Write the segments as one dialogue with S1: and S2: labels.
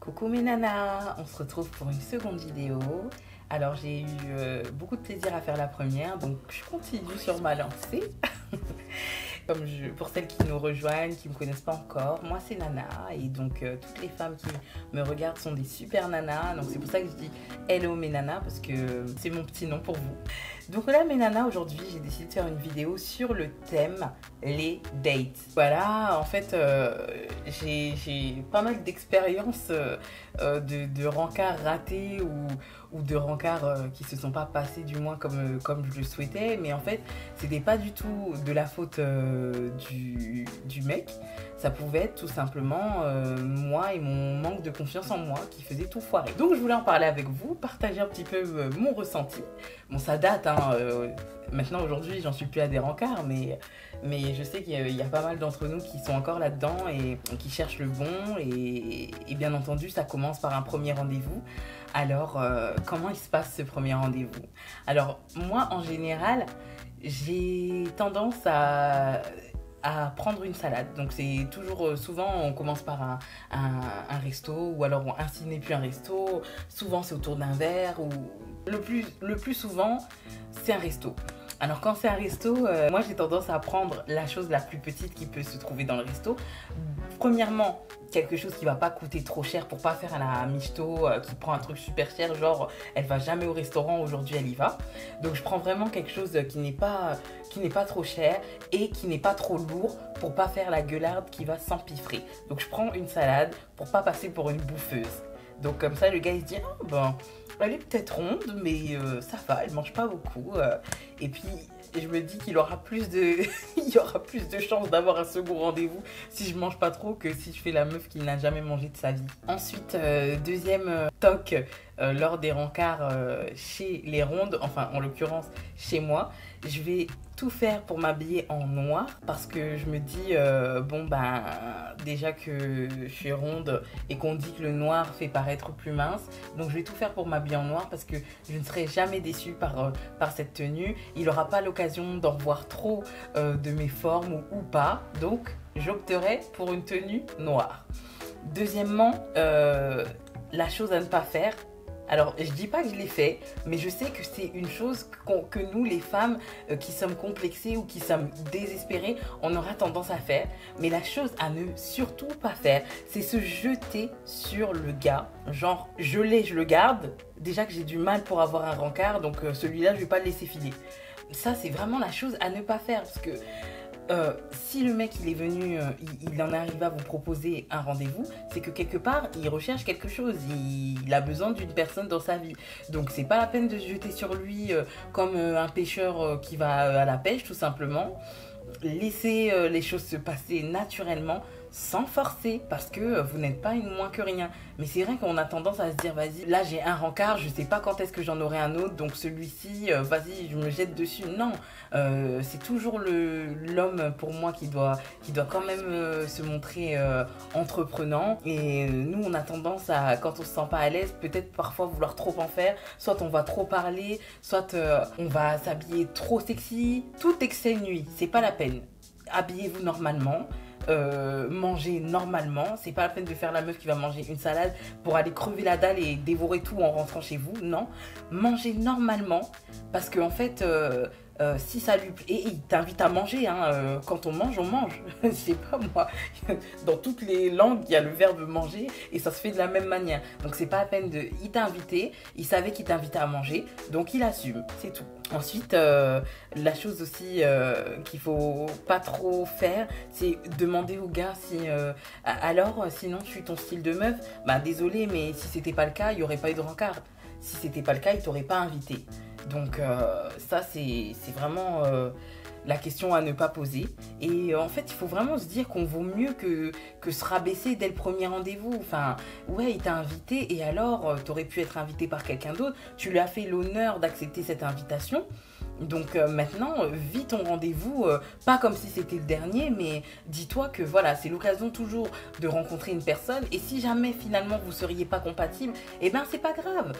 S1: Coucou mes nanas, on se retrouve pour une seconde vidéo. Alors j'ai eu beaucoup de plaisir à faire la première, donc je continue sur ma lancée. Pour celles qui nous rejoignent, qui ne me connaissent pas encore, moi c'est Nana et donc toutes les femmes qui me regardent sont des super nanas. Donc c'est pour ça que je dis hello mes nanas parce que c'est mon petit nom pour vous. Donc là mes nanas, aujourd'hui j'ai décidé de faire une vidéo sur le thème les dates. Voilà, en fait j'ai pas mal d'expériences de rencarts ratés ou de rencarts qui se sont pas passés du moins comme je le souhaitais, mais en fait c'était pas du tout de la faute du mec. Ça pouvait être tout simplement moi et mon manque de confiance en moi qui faisait tout foirer. Donc je voulais en parler avec vous, partager un petit peu mon ressenti. Bon, ça date, hein, maintenant aujourd'hui j'en suis plus à des rencarts, mais je sais qu'il y a pas mal d'entre nous qui sont encore là-dedans et qui cherchent le bon et bien entendu ça commence par un premier rendez-vous. Alors comment il se passe ce premier rendez-vous? Alors moi en général j'ai tendance à prendre une salade. Donc c'est toujours, souvent on commence par un resto ou alors un ciné puis un resto. Souvent c'est autour d'un verre ou le plus souvent c'est un resto. Alors quand c'est un resto, moi j'ai tendance à prendre la chose la plus petite qui peut se trouver dans le resto. Premièrement, quelque chose qui va pas coûter trop cher pour pas faire à la michto qui prend un truc super cher, genre elle va jamais au restaurant, aujourd'hui elle y va. Donc je prends vraiment quelque chose qui n'est pas trop cher et qui n'est pas trop lourd pour pas faire la gueularde qui va s'empiffrer. Donc je prends une salade pour pas passer pour une bouffeuse. Donc comme ça le gars il se dit ah, ben elle est peut-être ronde mais ça va, elle mange pas beaucoup et puis je me dis qu'il aura plus de il y aura plus de chances d'avoir un second rendez-vous si je mange pas trop que si je fais la meuf qui n'a jamais mangé de sa vie. Ensuite deuxième toc lors des rencarts chez les rondes, enfin en l'occurrence chez moi, je vais tout faire pour m'habiller en noir parce que je me dis bon ben déjà que je suis ronde et qu'on dit que le noir fait paraître plus mince, donc je vais tout faire pour m'habiller en noir parce que je ne serai jamais déçue par cette tenue. Il n'aura pas l'occasion d'en revoir trop de mes formes ou pas, donc j'opterai pour une tenue noire. Deuxièmement, la chose à ne pas faire. Alors, je dis pas que je l'ai fait, mais je sais que c'est une chose que nous, les femmes qui sommes complexées ou qui sommes désespérées, on aura tendance à faire. Mais la chose à ne surtout pas faire, c'est se jeter sur le gars. Genre, je le garde. Déjà que j'ai du mal pour avoir un rencard, donc celui-là, je vais pas le laisser filer. Ça, c'est vraiment la chose à ne pas faire parce que si le mec il est venu, il en arrive à vous proposer un rendez-vous, c'est que quelque part il recherche quelque chose, il a besoin d'une personne dans sa vie. Donc c'est pas la peine de se jeter sur lui comme un pêcheur qui va à la pêche tout simplement. Laissez les choses se passer naturellement sans forcer parce que vous n'êtes pas une moins que rien. Mais c'est vrai qu'on a tendance à se dire vas-y, là j'ai un rencard, je sais pas quand est-ce que j'en aurai un autre, donc celui-ci, vas-y, je me jette dessus. Non, c'est toujours l'homme pour moi qui doit quand même se montrer entreprenant. Et nous on a tendance à, quand on se sent pas à l'aise, peut-être parfois vouloir trop en faire. Soit on va trop parler, soit on va s'habiller trop sexy. Tout excès nuit, c'est pas la peine. Habillez-vous normalement. Manger normalement, c'est pas la peine de faire la meuf qui va manger une salade pour aller crever la dalle et dévorer tout en rentrant chez vous. Non, mangez normalement parce que en fait si ça lui plaît, et il t'invite à manger hein, quand on mange je sais pas moi, dans toutes les langues il y a le verbe manger et ça se fait de la même manière, donc c'est pas la peine de, il t'a invité, il savait qu'il t'invitait à manger, donc il assume, c'est tout. Ensuite la chose aussi qu'il faut pas trop faire, c'est demander au gars si alors sinon je suis ton style de meuf. Bah désolé, mais si c'était pas le cas il y aurait pas eu de rencard, si c'était pas le cas il t'aurait pas invité. Donc ça c'est vraiment la question à ne pas poser. Et en fait il faut vraiment se dire qu'on vaut mieux que se rabaisser dès le premier rendez-vous. Enfin ouais, il t'a invité et alors t'aurais pu être invité par quelqu'un d'autre, tu lui as fait l'honneur d'accepter cette invitation. Donc maintenant, vis ton rendez-vous, pas comme si c'était le dernier, mais dis-toi que voilà, c'est l'occasion toujours de rencontrer une personne. Et si jamais finalement vous ne seriez pas compatible, eh ben c'est pas grave.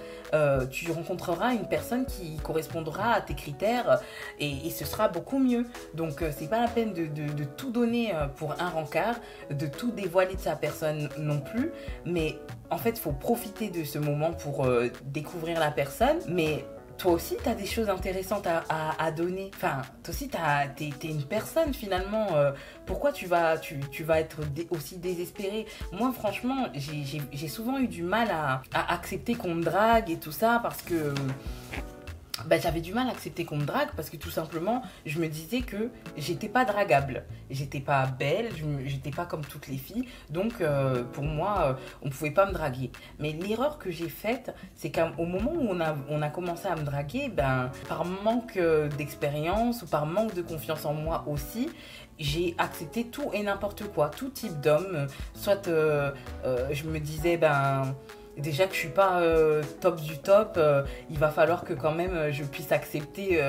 S1: Tu rencontreras une personne qui correspondra à tes critères et ce sera beaucoup mieux. Donc c'est pas la peine de tout donner pour un rencard, de tout dévoiler de sa personne non plus. Mais en fait, il faut profiter de ce moment pour découvrir la personne. Mais toi aussi, tu as des choses intéressantes à donner. Enfin, toi aussi, t'es une personne finalement. Pourquoi tu vas être aussi désespéré? Moi, franchement, j'ai souvent eu du mal à accepter qu'on me drague et tout ça parce que j'avais du mal à accepter qu'on me drague parce que tout simplement, je me disais que j'étais pas dragable. J'étais pas belle, j'étais pas comme toutes les filles. Donc, pour moi, on pouvait pas me draguer. Mais l'erreur que j'ai faite, c'est qu'au moment où on a commencé à me draguer, par manque d'expérience ou par manque de confiance en moi aussi, j'ai accepté tout et n'importe quoi, tout type d'homme. Soit je me disais, déjà que je suis pas top du top, il va falloir que quand même je puisse accepter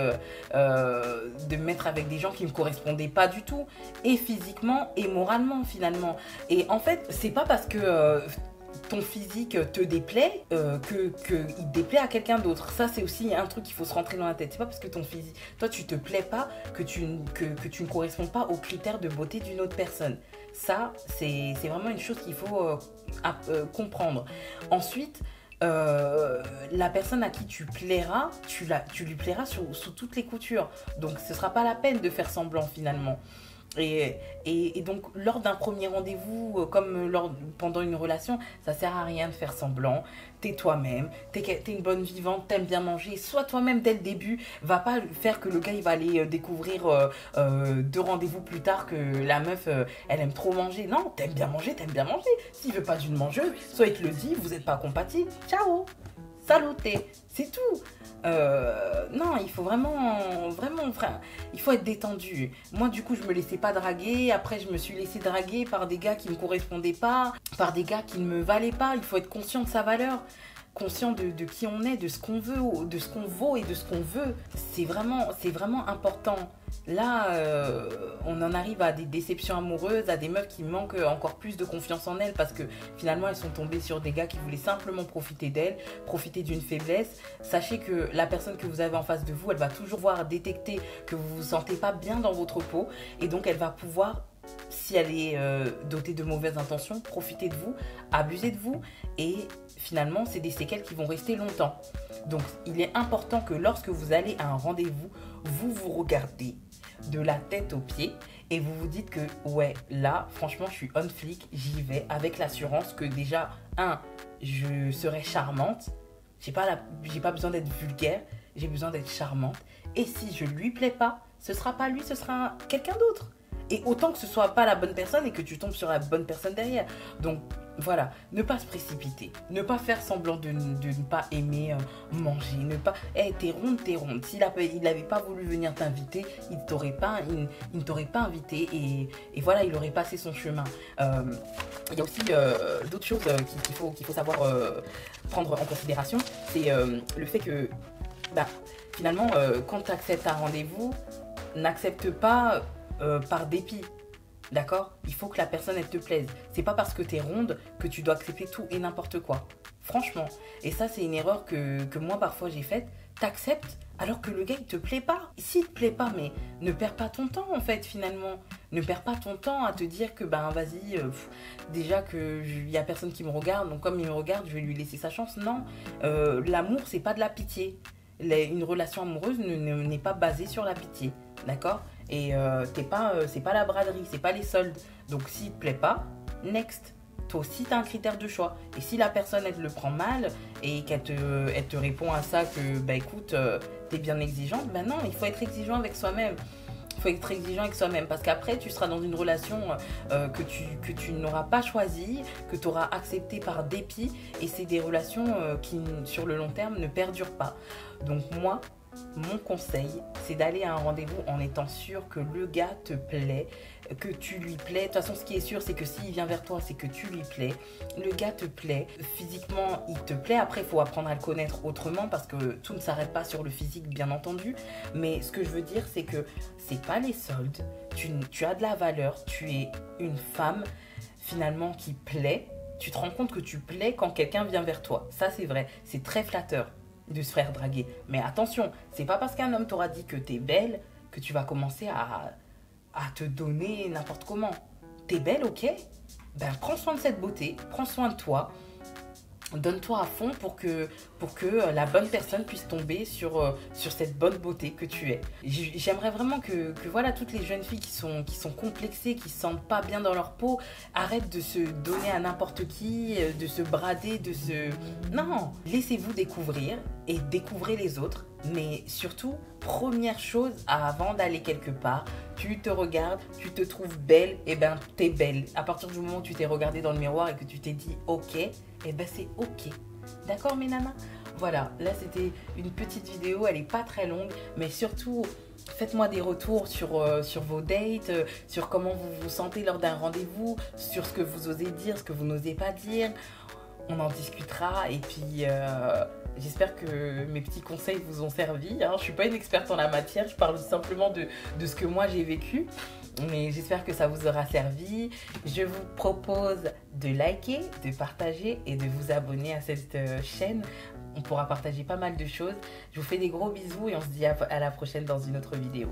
S1: de me mettre avec des gens qui me correspondaient pas du tout, et physiquement et moralement finalement. Et en fait, c'est pas parce que ton physique te déplaît que il déplaît à quelqu'un d'autre. Ça, c'est aussi un truc qu'il faut se rentrer dans la tête. C'est pas parce que ton physique, toi tu te plais pas que tu ne corresponds pas aux critères de beauté d'une autre personne. Ça, c'est vraiment une chose qu'il faut comprendre. Ensuite, la personne à qui tu plairas, tu lui plairas sous toutes les coutures. Donc ce sera pas la peine de faire semblant finalement. Et donc, lors d'un premier rendez-vous, comme pendant une relation, ça sert à rien de faire semblant. T'es toi-même, t'es une bonne vivante, t'aimes bien manger. Sois toi-même dès le début. Va pas faire que le gars il va aller découvrir 2 rendez-vous plus tard que la meuf elle aime trop manger. Non, t'aimes bien manger, t'aimes bien manger. S'il veut pas d'une mangeuse, soit il te le dit, vous êtes pas compatibles. Ciao, saluté, c'est tout. Non, il faut vraiment, il faut être détendu. Moi, du coup, je me laissais pas draguer. Après, je me suis laissée draguer par des gars qui me correspondaient pas, par des gars qui ne me valaient pas. Il faut être conscient de sa valeur, conscient de qui on est, de ce qu'on veut, de ce qu'on vaut et de ce qu'on veut. C'est vraiment important. Là, on en arrive à des déceptions amoureuses, à des meufs qui manquent encore plus de confiance en elles parce que finalement elles sont tombées sur des gars qui voulaient simplement profiter d'elles, profiter d'une faiblesse. Sachez que la personne que vous avez en face de vous, elle va toujours voir détecter que vous vous sentez pas bien dans votre peau et donc elle va pouvoir, si elle est dotée de mauvaises intentions, profiter de vous, abuser de vous et finalement c'est des séquelles qui vont rester longtemps. Donc il est important que lorsque vous allez à un rendez-vous, vous vous regardez de la tête aux pieds et vous vous dites que ouais, là franchement je suis on flic, j'y vais avec l'assurance que déjà je serai charmante, j'ai pas besoin d'être vulgaire, j'ai besoin d'être charmante et si je lui plais pas, ce sera pas lui, ce sera quelqu'un d'autre. Et autant que ce soit pas la bonne personne et que tu tombes sur la bonne personne derrière. Donc voilà, ne pas se précipiter, ne pas faire semblant de ne pas aimer manger, ne pas... t'es ronde, t'es ronde. S'il n'avait pas voulu venir t'inviter, il ne t'aurait pas invité et voilà, il aurait passé son chemin. Il y a aussi d'autres choses qu'il faut savoir prendre en considération. C'est le fait que finalement, quand tu acceptes un rendez-vous, n'accepte pas par dépit. D'accord? Il faut que la personne elle te plaise. C'est pas parce que t'es ronde que tu dois accepter tout et n'importe quoi. Franchement. Et ça, c'est une erreur que moi parfois j'ai faite. T'acceptes alors que le gars il te plaît pas. S'il te plaît pas, mais ne perds pas ton temps en fait finalement. Ne perds pas ton temps à te dire que vas-y, déjà qu'il y a personne qui me regarde, donc comme il me regarde, je vais lui laisser sa chance. Non. L'amour, c'est pas de la pitié. Une relation amoureuse n'est pas basée sur la pitié. D'accord? Et c'est pas la braderie, c'est pas les soldes. Donc s'il te plaît pas, next. Toi aussi t'as un critère de choix. Et si la personne elle le prend mal et qu'elle te répond à ça que écoute, t'es bien exigeante, non, il faut être exigeant avec soi-même. Il faut être exigeant avec soi-même parce qu'après tu seras dans une relation que tu n'auras pas choisie, que tu auras acceptée par dépit et c'est des relations qui sur le long terme ne perdurent pas. Donc moi, mon conseil, c'est d'aller à un rendez-vous en étant sûr que le gars te plaît, que tu lui plais. De toute façon, ce qui est sûr, c'est que s'il vient vers toi, c'est que tu lui plais. Le gars te plaît. Physiquement, il te plaît. Après, il faut apprendre à le connaître autrement parce que tout ne s'arrête pas sur le physique, bien entendu. Mais ce que je veux dire, c'est que c'est pas les soldes. Tu as de la valeur. Tu es une femme, finalement, qui plaît. Tu te rends compte que tu plais quand quelqu'un vient vers toi. Ça, c'est vrai. C'est très flatteur de se faire draguer. Mais attention, c'est pas parce qu'un homme t'aura dit que t'es belle que tu vas commencer à te donner n'importe comment. T'es belle, ok? Ben, prends soin de cette beauté, prends soin de toi, donne-toi à fond pour que la bonne personne puisse tomber sur cette bonne beauté que tu es. J'aimerais vraiment que voilà, toutes les jeunes filles qui sont complexées, qui ne se sentent pas bien dans leur peau, arrêtent de se donner à n'importe qui, de se brader, Non, laissez-vous découvrir et découvrez les autres. Mais surtout, première chose, avant d'aller quelque part, tu te regardes, tu te trouves belle, et ben t'es belle. À partir du moment où tu t'es regardée dans le miroir et que tu t'es dit ok, et ben c'est ok. D'accord mes nanas? Voilà, là c'était une petite vidéo, elle est pas très longue, mais surtout faites-moi des retours sur vos dates, sur comment vous vous sentez lors d'un rendez-vous, sur ce que vous osez dire, ce que vous n'osez pas dire. On en discutera et puis j'espère que mes petits conseils vous ont servi. Je ne suis pas une experte en la matière, je parle simplement de ce que moi j'ai vécu. Mais j'espère que ça vous aura servi. Je vous propose de liker, de partager et de vous abonner à cette chaîne. On pourra partager pas mal de choses. Je vous fais des gros bisous et on se dit à la prochaine dans une autre vidéo.